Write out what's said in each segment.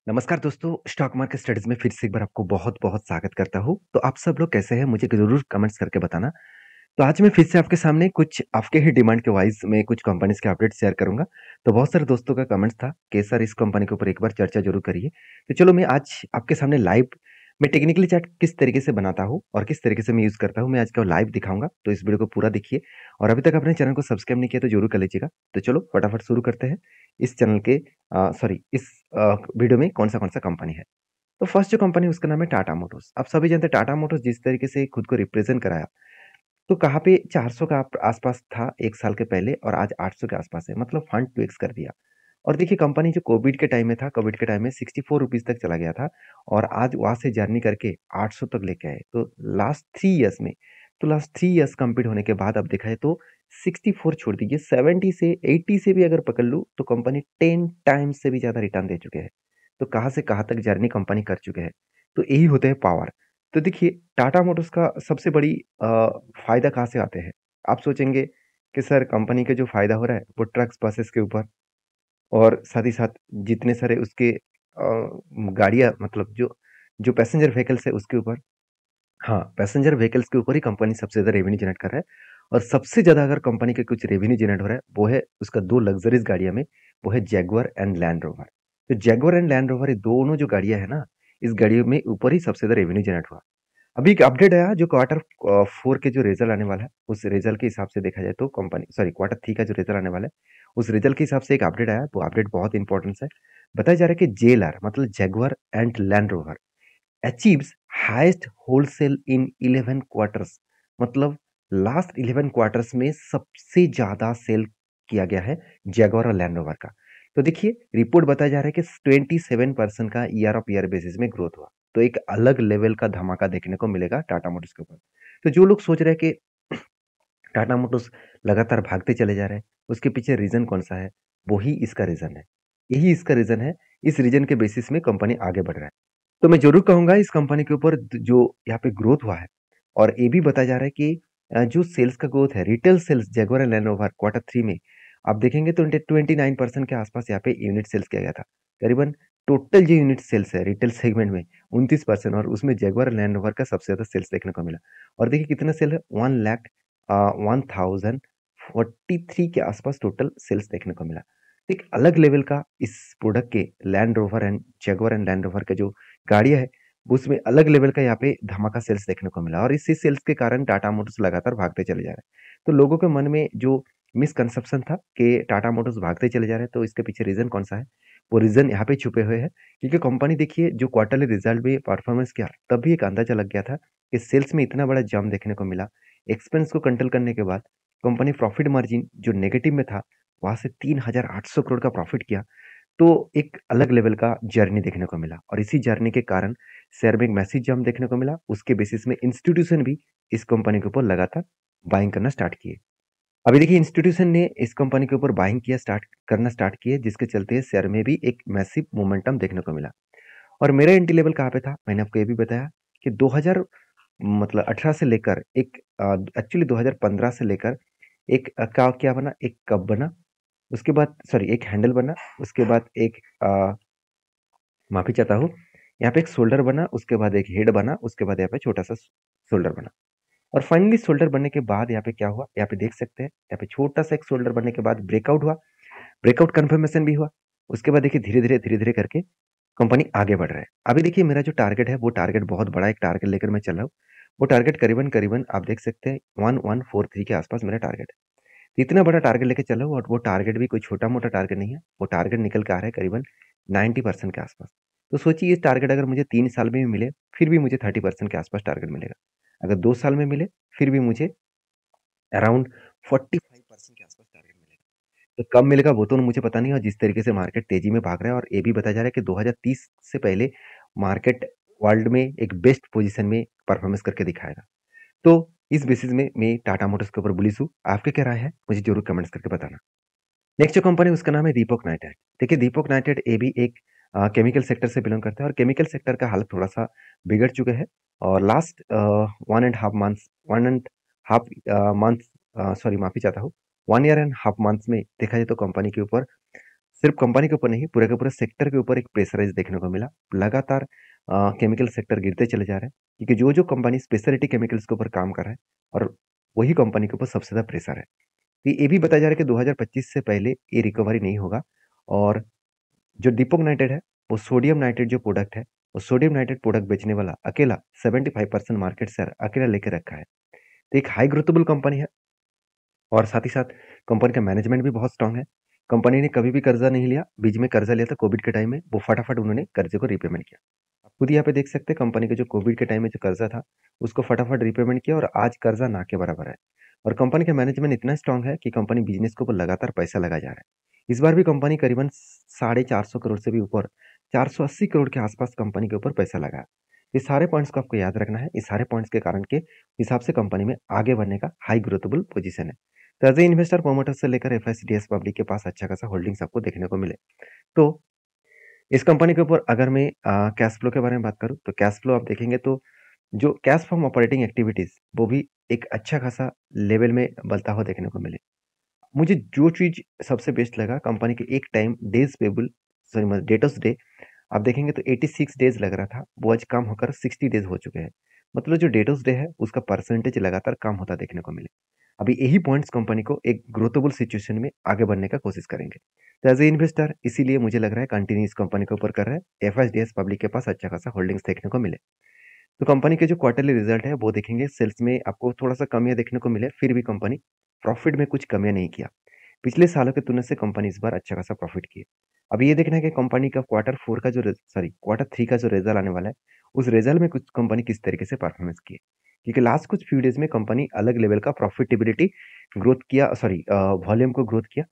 नमस्कार दोस्तों, stock market studies में फिर से एक बार आपको बहुत-बहुत स्वागत करता हूँ। तो आप सब लोग कैसे हैं? मुझे ज़रूर कमेंट्स करके बताना। तो आज मैं फिर से आपके सामने कुछ आपके ही डिमांड के वाइज़ मैं कुछ कंपनीज़ के अपडेट शेयर करूँगा। तो बहुत सारे दोस्तों का कमेंट्स था कि सर इस कंपनी के ऊपर एक बार चर्चा ज़रूर करिए। तो चलो मैं आज आपके सामने लाइव मैं टेक्निकली चार्ट किस तरीके से बनाता हूँ और किस तरीके से मैं यूज़ करता हूँ, मैं आज का लाइव दिखाऊँगा। तो इस वीडियो को पूरा देखिए और अभी तक आपने चैनल को सब्सक्राइब नहीं किया तो ज़रूर कर लीजिएगा। तो चलो फटाफट शुरू करते हैं। इस चैनल के इस वीडियो में कौन-सा कंपनी है। तो फर्स्ट जो कंपनी है उसका नाम है टाटा मोटर्स। आप सभी जानते हैं टाटा मोटर्स जिस तरीके से खुद को रिप्रेज़ेंट कराया, तो कहाँ पे 400 का आस-पास था 1 साल के पहले और आज 800 के आस-पास है, मतलब फंड 2x कर दिया। और देखिए कंपनी जो कोविड के टाइम में था, कोविड के टाइम में ₹64 तक चला गया था और आज वहाँ से जर्नी करके 800 तक लेके आए। तो लास्ट 3 इयर्स में लास्ट 3 इयर्स कंप्लीट होने के बाद अब देखा जाए तो 64 छोड़ दीजिए 70 से 80 से भी अगर पकड़ लूँ, तो कंपनी 10 टाइम्स से भी ज़्यादा रिटर्न दे चुके हैं। तो कहाँ से कहाँ तक जर्नी कंपनी कर चुके हैं। तो यही होते हैं पावर। तो देखिए टाटा मोटर्स का सबसे बड़ी फ़ायदा कहाँ से आते हैं? आप सोचेंगे कि सर कंपनी का जो फ़ायदा हो रहा है वो ट्रक्स, बसेस के ऊपर और साथ ही साथ जितने सारे उसके गाड़ियाँ मतलब जो जो पैसेंजर व्हीकल्स है उसके ऊपर। हाँ, पैसेंजर व्हीकल्स के ऊपर ही कंपनी सबसे ज़्यादा रेवेन्यू जनरेट कर रहा है और सबसे ज़्यादा अगर कंपनी का कुछ रेवेन्यू जनरेट हो रहा है, वो है उसका 2 लग्ज़रीज़ गाड़ियों में, वो है जैगुआर एंड लैंड रोवर। तो जैगुआर एंड लैंड रोवर ये दोनों जो गाड़ियाँ हैं ना, इस गाड़ियों में ऊपर ही सबसे ज़्यादा रेवेन्यू जनरेट हुआ। अभी एक अपडेट आया जो क्वार्टर 4 के जो रिजल्ट आने वाला है, उस रिजल्ट के हिसाब से देखा जाए तो क्वार्टर 3 का जो रिजल्ट आने वाला है, उस रिजल्ट के हिसाब से एक अपडेट आया, वो अपडेट बहुत इंपॉर्टेंस है। बताया जा रहा है कि जेएलआर मतलब Jaguar and Land rover achieves highest wholesale in 11 quarters, मतलब लास्ट 11 क्वार्टर्स में सबसे ज़्यादा सेल किया गया है जैगुआर और लैंड रोवर का। तो देखिए रिपोर्ट बताया जा रहा है कि 27% का ईयर ऑफ ईयर बेसिस में ग्रोथ हुआ। तो एक अलग लेवल का धमाका देखने को मिलेगा टाटा मोटर्स के ऊपर। तो जो लोग सोच रहे हैं कि टाटा मोटर्स लगातार भागते चले जा रहे हैं, उसके पीछे रीज़न कौन-सा है? वही इसका रीज़न है। यही इसका रीज़न है, इस रीज़न के बेसिस में कंपनी आगे बढ़ रहा है। तो मैं ज़रूर कहूँगा इस कंपनी के ऊपर जो यहाँ पे ग्रोथ हुआ है और ये भी बताया जा रहा है कि जो सेल्स का ग्रोथ है, retail sales Jaguar and Land Rover quarter 3 में आप देखेंगे तो 29% के आसपास यहाँ पे यूनिट सेल्स किया गया था। करीबन टोटल जो यूनिट सेल्स है रिटेल सेगमेंट में 29% और उसमें जैगुआर एंड लैंड रोवर का सबसे ज़्यादा सेल्स देखने को मिला। और देखिए कितना सेल है 1 लाख 1043 के आसपास टोटल सेल्स देखने को मिला। एक अलग लेवल का इस प्रोडक्ट के land rover and Jaguar and Land rover का जो गाड़ियाँ है, उसमें अलग लेवल का यहाँ पे धमाका सेल्स देखने को मिला और इसी सेल्स के कारण टाटा मोटर्स लगातार भागते चले जा रहे हैं। तो लोगों के मन में जो मिसकंसेप्शन था कि टाटा मोटर्स भागते चले जा रहे हैं, तो इसके पीछे रीज़न कौन-सा है? वो रीज़न यहाँ पे छुपे हुए हैं क्योंकि कंपनी देखिए जो क्वार्टरली रिज़ल्ट में परफॉर्मेंस किया, तब भी एक अंदाज़ा लग गया था कि सेल्स में इतना बड़ा जंप देखने को मिला। एक्सपेंस को कंट्रोल करने के बाद कंपनी प्रॉफिट मार्जिन जो नेगेटिव में था, वहाँ से 3,800 करोड़ का प्रॉफिट किया। तो एक अलग लेवल का जर्नी देखने को मिला और इसी जर्नी के कारण शेयर में एक मैसिव जंप देखने को मिला। उसके बेसिस में इंस्टीट्यूशन भी इस कंपनी के ऊपर लगातार बाइंग करना स्टार्ट किए। अभी देखिए इंस्टीट्यूशन ने इस कंपनी के ऊपर बाइंग स्टार्ट किए जिसके चलते शेयर में भी एक मैसिव मोमेंटम देखने को मिला। और मेरा एंट्री लेवल कहाँ पे था? मैंने आपको ये भी बताया कि 2000 मतलब 18 से लेकर एक्चुअली 2015 से लेकर एक क्या क्या बना? एक कप बना, उसके बाद सॉरी एक हैंडल बना, उसके बाद एक माफ़ी चाहता हूँ, यहाँ पे एक शोल्डर बना, उसके बाद एक हेड बना, उसके बाद यहाँ पे छोटा-सा शोल्डर बना और फाइनली शोल्डर बनने के बाद यहाँ पे क्या हुआ? यहाँ पे देख सकते हैं, यहाँ पे छोटा-सा एक शोल्डर बनने के बाद ब्रेकआउट हुआ, ब्रेकआउट कन्फर्मेशन भी हुआ। उसके बाद देखिए धीरे-धीरे करके कंपनी आगे बढ़ रहा है। अभी देखिए मेरा जो टारगेट है, वो टारगेट बहुत बड़ा एक टारगेट लेकर मैं चल रहा हूँ। वो टारगेट करीबन-करीबन आप देख सकते हैं 1143 के आसपास मेरा टारगेट है। तो इतना बड़ा टारगेट लेके चल रहा हूँ और वो टारगेट भी कोई छोटा-मोटा टारगेट नहीं है। वो टारगेट निकल के आ रहा है करीबन 90% के आसपास। तो सोचिए ये टारगेट अगर मुझे 3 साल में भी मिले, फिर भी मुझे 30% के आसपास टारगेट मिलेगा। अगर 2 साल में मिले, फिर भी मुझे अराउंड 45% के आसपास टारगेट मिलेगा। तो कब मिलेगा वो तो मुझे पता नहीं और जिस तरीके से मार्केट तेजी में भाग रहा है और ये भी बताया जा रहा है कि 2030 से पहले मार्केट वर्ल्ड में एक बेस्ट पोजीशन में परफॉर्मेंस करके दिखाएगा। तो इस बेसिस में मैं टाटा मोटर्स के ऊपर बुलिश हूँ। आपकी क्या राय है? मुझे ज़रूर कमेंट्स करके बताना। नेक्स्ट जो कंपनी है उसका नाम है दीपक नाइट्राइट। देखिए दीपक नाइट्राइट ये भी एक केमिकल सेक्टर से बिलॉन्ग करता है और केमिकल सेक्टर का हालत थोड़ा-सा बिगड़ चुका है और last 1 and half months 1 and half months sorry माफ़ी चाहता हूँ। 1 ईयर एंड हाफ मंथ्स में देखा जाए तो कंपनी के ऊपर सिर्फ कंपनी के ऊपर नहीं, पूरे के पूरे सेक्टर के ऊपर एक प्रेशराइज देखने को मिला। लगातार केमिकल सेक्टर गिरते चले जा रहे हैं, क्योंकि जो कंपनी स्पेशलिटी केमिकल्स के ऊपर काम कर रहा है, और वही कंपनी के ऊपर सबसे ज़्यादा प्रेशर है। तो ये भी बताया जा रहा है कि 2025 से पहले ये रिकवरी नहीं होगा। और जो दीपक नाइट्रेट है, वो सोडियम नाइट्रेट जो प्रोडक्ट है, वो सोडियम नाइट्रेट प्रोडक्ट बेचने वाला अकेला 75% मार्केट शेयर अकेला लेके रखा है। तो एक हाई ग्रोथेबल कंपनी है, और साथ ही साथ कंपनी का मैनेजमेंट भी बहुत स्ट्रांग है। कंपनी ने कभी भी कर्जा नहीं लिया। बीच में कर्जा लिया था कोविड के टाइम में, वो फटाफट उन्होंने कर्जे को रीपेमेंट किया। आप खुद यहाँ पे देख सकते हैं कंपनी के जो कोविड के टाइम में जो कर्जा था, उसको फटाफट रीपेमेंट किया, और आज कर्जा ना के बराबर है। और कंपनी का मैनेजमेंट इतना स्ट्रांग है कि कंपनी बिजनेस के ऊपर लगातार पैसा लगा जा रहा है। इस बार भी कंपनी करीबन 450 करोड़ से भी ऊपर 480 करोड़ के आसपास कंपनी के ऊपर पैसा लगा है। ये सारे पॉइंट्स को आपको याद रखना है। इस सारे पॉइंट्स के कारण के हिसाब से कंपनी में आगे बढ़ने का हाई ग्रोथेबल पोजीशन है। तो एज ए इन्वेस्टर, प्रोमोटर से लेकर एफआईसीडीएस पब्लिक के पास अच्छा खासा होल्डिंग्स आपको देखने को मिले। तो इस कंपनी के ऊपर अगर मैं कैश फ्लो के बारे में बात करूं, तो कैश फ्लो आप देखेंगे तो जो कैश फ्रॉम ऑपरेटिंग एक्टिविटीज, वो भी एक अच्छा खासा लेवल में बनता हुआ देखने को मिले। मुझे जो चीज सबसे बेस्ट लगा, कंपनी के एक time days payable, sorry debtors day, आप देखेंगे तो 86 डेज लग रहा था, वो आज कम होकर 60 डेज हो चुके हैं। मतलब जो डेटर्स डे है, उसका परसेंटेज लगातार कम होता देखने को मिले। अभी यही पॉइंट्स कंपनी को एक ग्रोथेबल सिचुएशन में आगे बढ़ने का कोशिश करेंगे। तो एज ए इन्वेस्टर, इसीलिए मुझे लग रहा है कंटिन्यू इस कंपनी के ऊपर कर रहा है। एफएसडीएस पब्लिक के पास अच्छा खासा होल्डिंग्स देखने को मिले। तो कंपनी के जो क्वार्टरली रिजल्ट है, वो देखेंगे सेल्स में आपको थोड़ा सा कमियां देखने को मिले, फिर भी कंपनी प्रॉफिट में कुछ कमियां नहीं किया। पिछले सालों की तुलना से कंपनी इस बार अच्छा खासा प्रॉफिट की है। अब ये देखना है कि कंपनी का क्वार्टर थ्री का जो रिजल्ट आने वाला है, उस रिजल्ट में कुछ कंपनी किस तरीके से परफॉर्मेंस की है। क्योंकि लास्ट कुछ फ्यू डेज में कंपनी अलग लेवल का प्रॉफिटेबिलिटी ग्रोथ किया, वॉल्यूम को ग्रोथ किया।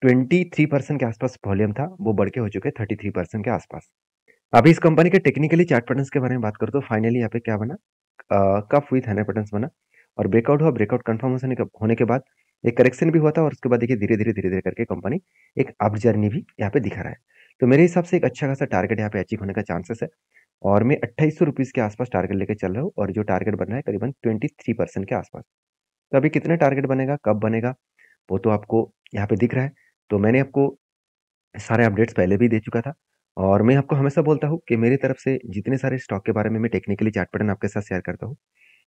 23% के आसपास वॉल्यूम था, वो बढ़ के हो चुके 33% के आसपास। अभी इस कंपनी के टेक्निकली चार्ट पैटर्न्स के बारे में बात करूँ तो फाइनली यहाँ पे क्या बना, कप विथ हैंडल पैटर्न्स बना, और ब्रेकआउट हुआ। ब्रेकआउट कंफर्मेशन होने के बाद एक करेक्शन भी हुआ था, और उसके बाद देखिए धीरे धीरे करके कंपनी एक अप जर्नी भी यहाँ पे दिखा रहा है। तो मेरे हिसाब से एक अच्छा खासा टारगेट यहाँ पे अचीव होने का चांसेस है, और मैं 2800 रुपीज के आसपास टारगेट लेके चल रहा हूँ, और जो टारगेट बन रहा है करीबन 23% के आसपास। तो अभी कितने टारगेट बनेगा, कब बनेगा, वो तो आपको यहाँ पे दिख रहा है। तो मैंने आपको सारे अपडेट्स पहले भी दे चुका था, और मैं आपको हमेशा बोलता हूँ कि मेरी तरफ से जितने सारे स्टॉक के बारे में मैं टेक्निकली चार्ट पैटर्न आपके साथ शेयर करता हूँ,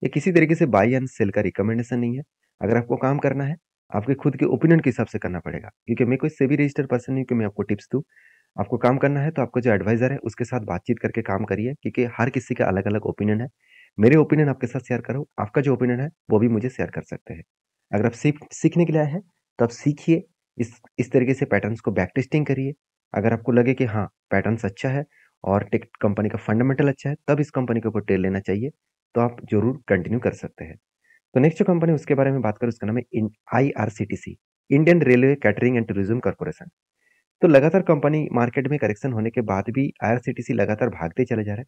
ये किसी तरीके से बाई एंड सेल का रिकमेंडेशन नहीं है। अगर आपको काम करना है, आपके खुद के ओपिनियन के हिसाब से करना पड़ेगा, क्योंकि मैं कोई सेबी रजिस्टर्ड पर्सन नहीं कि मैं आपको टिप्स दूँ। आपको काम करना है तो आपको जो एडवाइजर है उसके साथ बातचीत करके काम करिए, क्योंकि हर किसी का अलग अलग ओपिनियन है। मेरे ओपिनियन आपके साथ शेयर करो, आपका जो ओपिनियन है वो भी मुझे शेयर कर सकते हैं। अगर आप सीखने के लिए आए हैं, तो आप सीखिए। इस तरीके से पैटर्न्स को बैक टेस्टिंग करिए। अगर आपको लगे कि हाँ, पैटर्न्स अच्छा है और टेक कंपनी का फंडामेंटल अच्छा है, तब इस कंपनी के ऊपर ट्रेड लेना चाहिए, तो आप जरूर कंटिन्यू कर सकते हैं। तो नेक्स्ट जो कंपनी उसके बारे में बात करें, उसका नाम है IRCTC, Indian railway catering and tourism corporation. तो लगातार कंपनी मार्केट में करेक्शन होने के बाद भी आईआरसीटीसी लगातार भागते चले जा रहे हैं।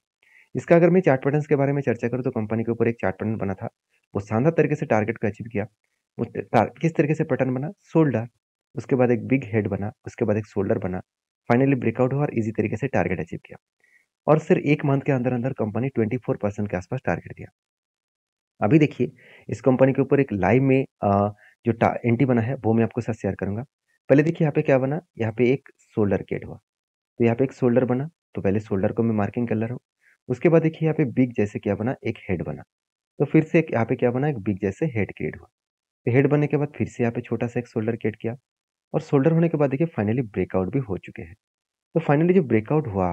इसका अगर मैं चार्ट पैटर्न्स के बारे में चर्चा करूँ, तो कंपनी के ऊपर एक चार्ट पैटर्न बना था, वो शानदार तरीके से टारगेट को अचीव किया। वो किस तरीके से पैटर्न बना, शोल्डर, उसके बाद एक बिग हेड बना, उसके बाद एक शोल्डर बना, फाइनली ब्रेकआउट हुआ और इजी तरीके से टारगेट अचीव किया। और सिर्फ एक मंथ के अंदर अंदर कंपनी 24% के आसपास टारगेट दिया। अभी देखिए, इस कंपनी के ऊपर एक लाइव में जो एंट्री बना है, वो मैं आपको साथ शेयर करूंगा। पहले देखिए यहाँ पे क्या बना, यहाँ पे एक शोल्डर क्रिएट हुआ। तो यहाँ पे एक शोल्डर बना, तो पहले शोल्डर को मैं मार्किंग कर ले रहा हूँ। उसके बाद देखिए यहाँ पे बिग जैसे क्या बना, एक हेड बना। तो फिर से यहाँ पे क्या बना, एक बिग जैसे हेड क्रिएट हुआ। तो हेड बनने के बाद फिर से यहाँ पे छोटा सा एक शोल्डर क्रिएट किया, और शोल्डर होने के बाद देखिए फाइनली ब्रेकआउट भी हो चुके हैं। तो फाइनली जो ब्रेकआउट हुआ,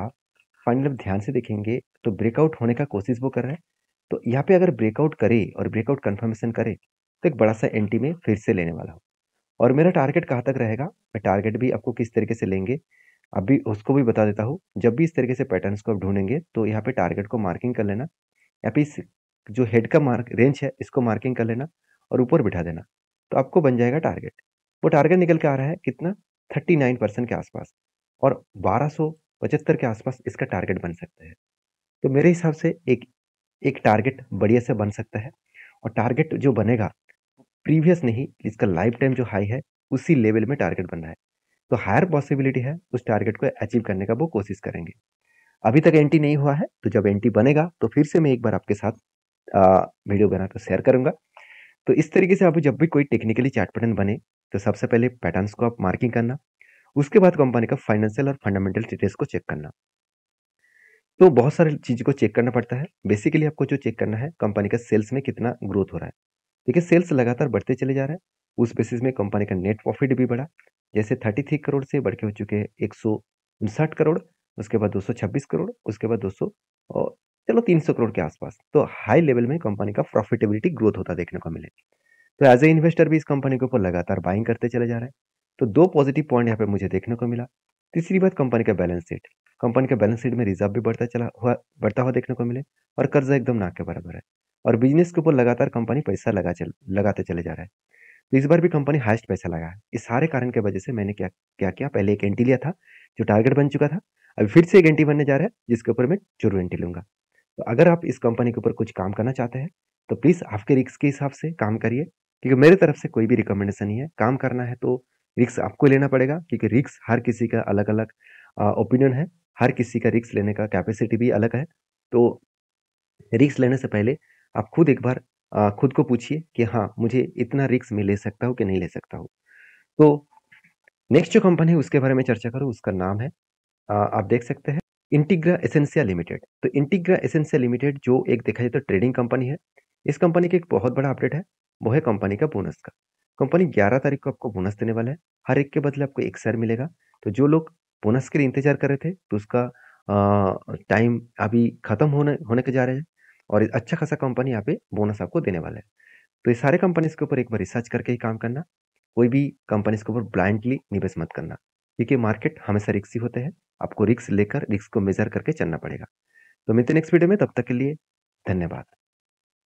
फाइनली आप ध्यान से देखेंगे तो ब्रेकआउट होने का कोशिश वो कर रहा है। तो यहाँ पे अगर ब्रेकआउट करे और ब्रेकआउट कंफर्मेशन करे, तो एक बड़ा सा एंटी में फिर से लेने वाला हूँ। और मेरा टारगेट कहाँ तक रहेगा, मैं टारगेट भी आपको किस तरीके से लेंगे अभी उसको भी बता देता हूँ। जब भी इस तरीके से पैटर्न्स को आप ढूंढेंगे, तो यहाँ पे टारगेट को मार्किंग कर लेना। यहाँ पे इस जो हेड का मार्क रेंज है, इसको मार्किंग कर लेना और ऊपर बिठा देना, तो आपको बन जाएगा टारगेट। वो टारगेट निकल के आ रहा है कितना, 39% के आसपास, और 1275 के आसपास इसका टारगेट बन सकता है। तो मेरे हिसाब से एक एक टारगेट बढ़िया से बन सकता है, और टारगेट जो बनेगा प्रीवियस नहीं, इसका लाइफ टाइम जो हाई है उसी लेवल में टारगेट बन रहा है। तो हायर पॉसिबिलिटी है उस टारगेट को अचीव करने का वो कोशिश करेंगे। अभी तक एंटी नहीं हुआ है, तो जब एंटी बनेगा तो फिर से मैं एक बार आपके साथ वीडियो बना कर शेयर करूंगा। तो इस तरीके से आप जब भी कोई टेक्निकली चार्ट पैटर्न बने, तो सबसे पहले पैटर्न्स को आप मार्किंग करना, उसके बाद कंपनी का फाइनेंशियल और फंडामेंटल डिटेल्स को चेक करना। तो बहुत सारी चीज़ों को चेक करना पड़ता है। बेसिकली आपको जो चेक करना है, कंपनी का सेल्स में कितना ग्रोथ हो रहा है। देखिए, सेल्स लगातार बढ़ते चले जा रहा है। उस बेसिस में कंपनी का नेट प्रॉफिट भी बढ़ा। जैसे 33 करोड़ से बढ़ के हो चुके हैं 159 करोड़, उसके बाद 226 करोड़, उसके बाद 200 और चलो 300 करोड़ के आसपास। तो हाई लेवल में कंपनी का प्रॉफिटेबिलिटी ग्रोथ होता देखने को मिले। तो एज ए इन्वेस्टर भी इस कंपनी के ऊपर लगातार बाइंग करते चले जा रहे हैं। तो 2 पॉजिटिव पॉइंट यहाँ पे मुझे देखने को मिला। तीसरी बात, कंपनी का बैलेंस शीट। कंपनी का बैलेंस शीट में रिजर्व भी बढ़ता हुआ देखने को मिले और कर्जा एकदम ना के बराबर है। और बिजनेस के ऊपर लगातार कंपनी पैसा लगाते चले जा रहा है। तो इस बार भी कंपनी हाईएस्ट पैसा लगा है। इस सारे कारण की वजह से मैंने क्या क्या किया, पहले एक एंट्री लिया था जो टारगेट बन चुका था। अभी फिर से एक एंट्री बनने जा रहा है जिसके ऊपर मैं जरूर एंट्री लूंगा। तो अगर आप इस कंपनी के ऊपर कुछ काम करना चाहते हैं तो प्लीज़ आपके रिस्क के हिसाब से काम करिए, क्योंकि मेरे तरफ से कोई भी रिकमेंडेशन नहीं है। काम करना है तो रिस्क आपको लेना पड़ेगा, क्योंकि रिस्क हर किसी का अलग अलग ओपिनियन है। हर किसी का रिस्क लेने का कैपेसिटी भी अलग है। तो रिस्क लेने से पहले आप खुद एक बार खुद को पूछिए कि हाँ, मुझे इतना रिस्क मैं ले सकता हूँ कि नहीं ले सकता हूँ। तो नेक्स्ट जो कंपनी है उसके बारे में चर्चा करूँ, उसका नाम है आप देख सकते हैं इंटीग्रा एसेंशिया लिमिटेड। तो इंटीग्रा एसेंशिया लिमिटेड जो एक देखा जाए तो ट्रेडिंग कंपनी है। इस कंपनी का एक बहुत बड़ा अपडेट है, वो है कंपनी का बोनस का। कंपनी 11 तारीख को आपको बोनस देने वाला है। हर एक के बदले आपको 1 शेयर मिलेगा। तो जो लोग बोनस के लिए इंतजार कर रहे थे तो उसका टाइम अभी खत्म होने होने के जा रहे हैं और अच्छा खासा कंपनी यहाँ पे बोनस आपको देने वाला है। तो ये सारे कंपनीज के ऊपर एक बार रिसर्च करके ही काम करना। कोई भी कंपनीज के ऊपर ब्लाइंडली निवेश मत करना, क्योंकि मार्केट हमेशा रिस्की होते हैं। आपको रिस्क लेकर रिस्क को मेजर करके चलना पड़ेगा। तो मिलते हैं नेक्स्ट वीडियो में, तब तक के लिए धन्यवाद।